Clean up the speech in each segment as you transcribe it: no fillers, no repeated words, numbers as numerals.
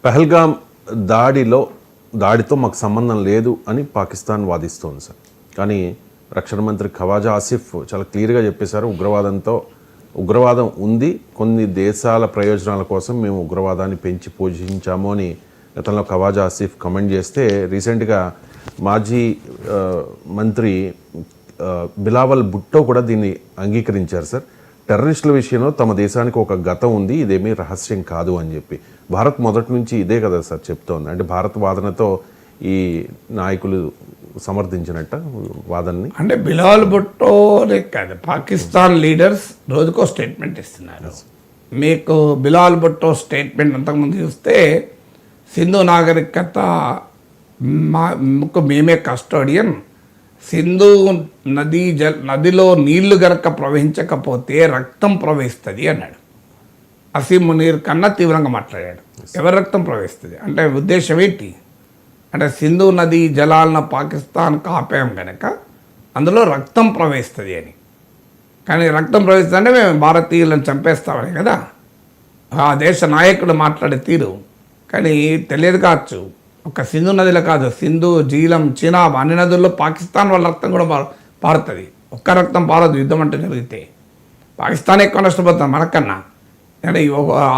పహల్గామ్ దాడితో మాకు సంబంధం లేదు అని పాకిస్తాన్ వాదిస్తోంది సార్. కానీ రక్షణ మంత్రి ఖవాజా ఆసిఫ్ చాలా క్లియర్గా చెప్పేశారు, ఉగ్రవాదం ఉంది, కొన్ని దేశాల ప్రయోజనాల కోసం మేము ఉగ్రవాదాన్ని పెంచి పోషించాము అని గతంలో ఖవాజా ఆసిఫ్ కమెంట్ చేస్తే, రీసెంట్గా మాజీ మంత్రి బిలావల్ భుట్టో కూడా దీన్ని అంగీకరించారు సార్. టెర్రరిస్టుల విషయంలో తమ దేశానికి ఒక గతం ఉంది, ఇదేమీ రహస్యం కాదు అని చెప్పి. భారత్ మొదటి నుంచి ఇదే కదా సార్ చెప్తోంది. అంటే భారత్ వాదనతో ఈ నాయకులు సమర్థించినట్ట వాదనని. అంటే బిలావల్ భుట్టోనే కాదు, పాకిస్తాన్ లీడర్స్ రోజుకో స్టేట్మెంట్ ఇస్తున్నారు. మీకు బిలావల్ భుట్టో స్టేట్మెంట్ అంతకుముందు చూస్తే, సింధు నాగరికత మేమే కస్టోడియన్, సింధు నదిలో నీళ్లు గనక ప్రవహించకపోతే రక్తం ప్రవహిస్తుంది అన్నాడు. అసీం మునీర్ కన్నా తీవ్రంగా మాట్లాడాడు. ఎవరి రక్తం ప్రవహిస్తుంది అంటే ఉద్దేశం ఏంటి? అంటే సింధు నది జలాలను పాకిస్తాన్కి ఆపాం కనుక అందులో రక్తం ప్రవహిస్తుంది అని. కానీ రక్తం ప్రవహిస్తుంది అంటే మేము భారతీయులను చంపేస్తామని కదా ఆ దేశ నాయకుడు మాట్లాడే తీరు. కానీ తెలియదు కావచ్చు, ఒక సింధు నదిలో కాదు, సింధు, జీలం, చినాబ్ అన్ని నదుల్లో పాకిస్తాన్ వాళ్ళ రక్తం కూడా పారుతుంది. ఒక్క రక్తం పారదు యుద్ధం అంటే జరిగితే. పాకిస్తాన్ ఎక్కువ నష్టపోతాం మనకన్నా. అంటే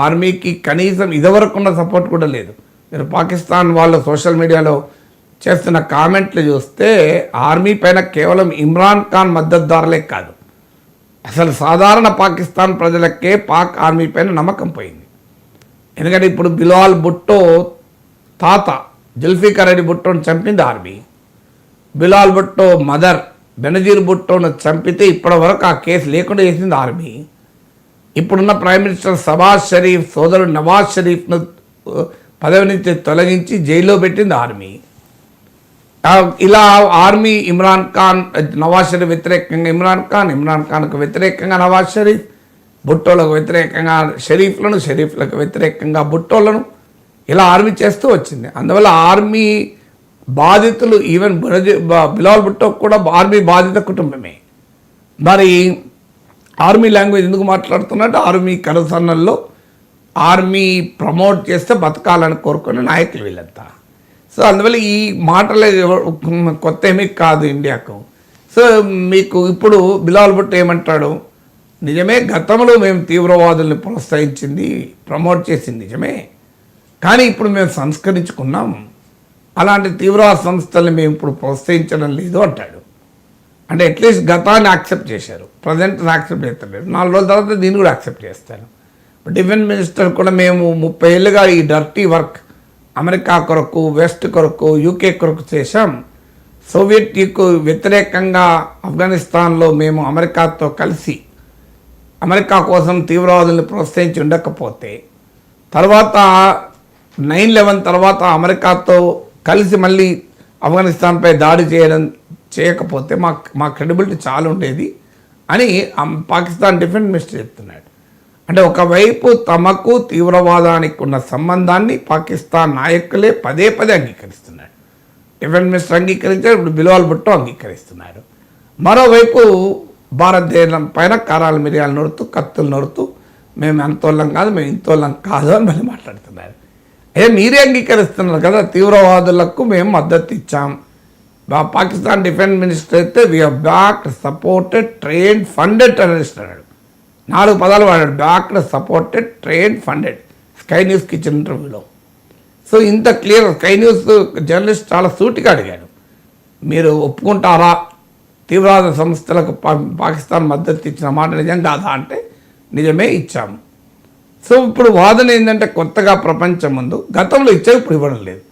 ఆర్మీకి కనీసం ఇదివరకున్న సపోర్ట్ కూడా లేదు. మీరు పాకిస్తాన్ వాళ్ళు సోషల్ మీడియాలో చేస్తున్న కామెంట్లు చూస్తే ఆర్మీ పైన కేవలం ఇమ్రాన్ ఖాన్ మద్దతుదారులే కాదు, అసలు సాధారణ పాకిస్తాన్ ప్రజలకే పాక్ ఆర్మీ పైన నమ్మకం పోయింది. ఎందుకంటే ఇప్పుడు బిలావల్ భుట్టో తాత జుల్ఫికర్ అలీ భుట్టోను చంపింది ఆర్మీ. బిలావల్ భుట్టో మదర్ బెనజీర్ భుట్టోను చంపితే ఇప్పటి వరకు ఆ కేసు లేకుండా చేసింది ఆర్మీ. ఇప్పుడున్న ప్రైమ్ మినిస్టర్ షబాజ్ షరీఫ్ సోదరుడు నవాజ్ షరీఫ్ను పదవి నుంచి తొలగించి జైల్లో పెట్టింది ఆర్మీ. ఇలా ఆర్మీ ఇమ్రాన్ ఖాన్, నవాజ్ షరీఫ్ వ్యతిరేకంగా ఇమ్రాన్ ఖాన్కు వ్యతిరేకంగా నవాజ్ షరీఫ్, భుట్టోలకు వ్యతిరేకంగా షరీఫ్లకు వ్యతిరేకంగా భుట్టోలను ఇలా ఆర్మీ చేస్తూ వచ్చింది. అందువల్ల ఆర్మీ బాధితులు ఈవెన్ బిలావల్ భుట్టో కూడా ఆర్మీ బాధిత కుటుంబమే. మరి ఆర్మీ లాంగ్వేజ్ ఎందుకు మాట్లాడుతున్నట్టు? ఆర్మీ కరసన్నల్లో ఆర్మీ ప్రమోట్ చేస్తే బతకాలని కోరుకునే నాయకులు వీళ్ళంతా. సో అందువల్ల ఈ మాటలే కొత్త ఏమీ కాదు ఇండియాకు. సో మీకు ఇప్పుడు బిలావల్ భుట్టో ఏమంటాడు? నిజమే, గతంలో మేము తీవ్రవాదుల్ని ప్రోత్సహించింది, ప్రమోట్ చేసింది నిజమే, కానీ ఇప్పుడు మేము సంస్కరించుకున్నాం, అలాంటి తీవ్రవాద సంస్థల్ని మేము ఇప్పుడు ప్రోత్సహించడం లేదు అంటాడు. అంటే అట్లీస్ట్ గతాన్ని యాక్సెప్ట్ చేశారు, ప్రజెంట్ని యాక్సెప్ట్ చేస్తలేరు. 4 రోజుల తర్వాత దీన్ని కూడా యాక్సెప్ట్ చేస్తారు. డిఫెన్స్ మినిస్టర్ కూడా మేము 30 ఏళ్ళుగా ఈ డర్టీ వర్క్ అమెరికా కొరకు, వెస్ట్ కొరకు, యూకే కొరకు చేశాం. సోవియట్కు వ్యతిరేకంగా ఆఫ్ఘనిస్తాన్లో మేము అమెరికాతో కలిసి అమెరికా కోసం తీవ్రవాదుల్ని ప్రోత్సహించి ఉండకపోతే, తర్వాత 9/11 తర్వాత అమెరికాతో కలిసి మళ్ళీ ఆఫ్ఘనిస్తాన్పై దాడి చేయకపోతే మా క్రెడిబిలిటీ చాలా ఉండేది అని పాకిస్తాన్ డిఫెన్స్ మినిస్టర్ చెప్తున్నాడు. అంటే ఒకవైపు తమకు తీవ్రవాదానికి ఉన్న సంబంధాన్ని పాకిస్తాన్ నాయకులే పదే అంగీకరిస్తున్నాడు. డిఫెన్స్ మినిస్టర్ అంగీకరించారు, ఇప్పుడు బిలావల్ భుట్టో అంగీకరిస్తున్నారు. మరోవైపు భారతదేశం పైన కారాలు మిరియాలు నొరుతూ, కత్తులు నొరుతూ మేము అంతోళ్ళం కాదు, మేము ఇంతోళ్ళం కాదు అని మళ్ళీ మాట్లాడుతున్నారు. మీరే అంగీకరిస్తున్నారు కదా, తీవ్రవాదులకు మేము మద్దతు ఇచ్చాం. పాకిస్తాన్ డిఫెన్స్ మినిస్టర్ అయితే we have backed, supported, trained, funded terrorist అన్నాడు. 4 పదాలు వాడాడు, backed, supported, trained, funded. Sky న్యూస్కి ఇచ్చిన ఇంటర్వ్యూలో. సో ఇంత క్లియర్ స్కై న్యూస్ జర్నలిస్ట్ చాలా సూటిగా అడిగాడు, మీరు ఒప్పుకుంటారా తీవ్రవాద సంస్థలకు పాకిస్తాన్ మద్దతు ఇచ్చిన మాట నిజం కాదా అంటే నిజమే ఇచ్చాము. సో ఇప్పుడు వాదన ఏంటంటే కొత్తగా ప్రపంచం ముందు గతంలో ఇచ్చాయి, ఇప్పుడు ఇవ్వడం లేదు,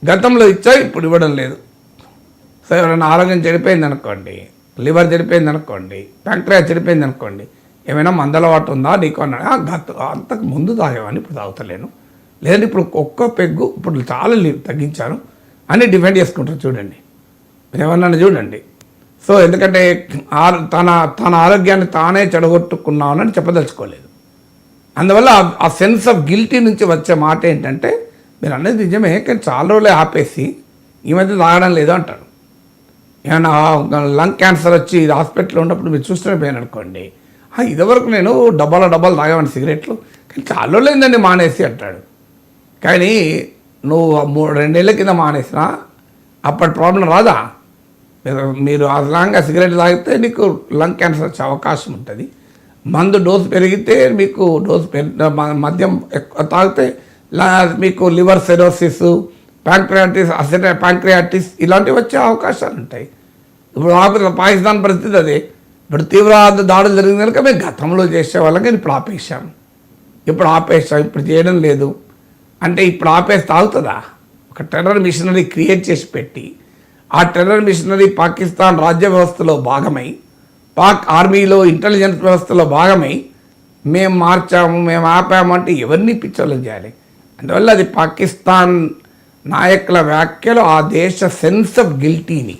గతంలో ఇచ్చాయి, ఇప్పుడు ఇవ్వడం లేదు. సో ఎవరైనా ఆరోగ్యం చెడిపోయింది అనుకోండి, లివర్ చెడిపోయింది అనుకోండి, ప్యాంక్రియాస్ చెడిపోయింది అనుకోండి, ఏమైనా మందలవాటు ఉందా నీకు అన్నాడు. అంతకు ముందు తాగేవాడిని, ఇప్పుడు తాగుతలేను, లేదంటే ఇప్పుడు ఒక్క పెగ్గు ఇప్పుడు చాలా తగ్గించాను అని డిఫెండ్ చేసుకుంటారు. చూడండి, ఏమన్నా చూడండి. సో ఎందుకంటే తన ఆరోగ్యాన్ని తానే చెడగొట్టుకున్నానని చెప్పదలుచుకోలేదు. అందువల్ల ఆ సెన్స్ ఆఫ్ గిల్టీ నుంచి వచ్చే మాట ఏంటంటే, మీరు అనేది నిజమే, కానీ చాలా రోజులే ఆపేసి ఈ మధ్య తాగడం లేదు అంటాడు. ఏమైనా లంగ్ క్యాన్సర్ వచ్చి హాస్పిటల్లో ఉన్నప్పుడు మీరు చూస్తూనే పోయాను అనుకోండి, ఇదివరకు నేను డబ్బాలు తాగేవాడిని సిగరెట్లు, కానీ చాలా రోజులు ఏందండి మానేసి అంటాడు. కానీ నువ్వు 2 నెలల కింద మానేసినా అప్పటి ప్రాబ్లం రాదా? మీరు అదనంగా సిగరెట్ తాగితే నీకు లంగ్ క్యాన్సర్ వచ్చే అవకాశం ఉంటుంది. మందు డోసు పెరిగితే మీకు మద్యం ఎక్కువ తాగితే మీకు లివర్ సెరోసిస్, ప్యాంక్రియాటిస్ ఇలాంటివి వచ్చే అవకాశాలు ఉంటాయి. ఇప్పుడు పాకిస్తాన్ పరిస్థితి అదే. ఇప్పుడు తీవ్రవాద దాడులు జరిగిన కనుక మేము గతంలో చేసేవాళ్ళం, కానీ ఇప్పుడు ఆపేసాం. ఇప్పుడు చేయడం లేదు అంటే ఇప్పుడు ఆపేస్తే ఆగుతుందా? ఒక టెర్రర్ మిషనరీ క్రియేట్ చేసి పెట్టి ఆ టెర్రర్ మిషనరీ పాకిస్తాన్ రాజ్య వ్యవస్థలో భాగమై, పాక్ ఆర్మీలో ఇంటెలిజెన్స్ వ్యవస్థలో భాగమై మేము మార్చాము, మేము ఆపాము అంటే ఎవరిని పిచ్చోళ్ళని చేయాలి? అందువల్ల అది పాకిస్తాన్ నాయకుల వ్యాఖ్యలు ఆ దేశ సెన్స్ ఆఫ్ గిల్టీని,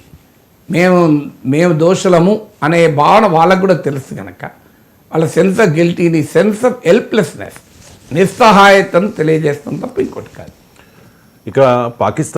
మేము దోషులము అనే భావన వాళ్ళకు కూడా తెలుసు కనుక వాళ్ళ సెన్స్ ఆఫ్ గిల్టీని, సెన్స్ ఆఫ్ హెల్ప్లెస్నెస్, నిస్సహాయతను తెలియజేస్తుంది తప్ప ఇంకోటి కాదు. ఇక పాకిస్తాన్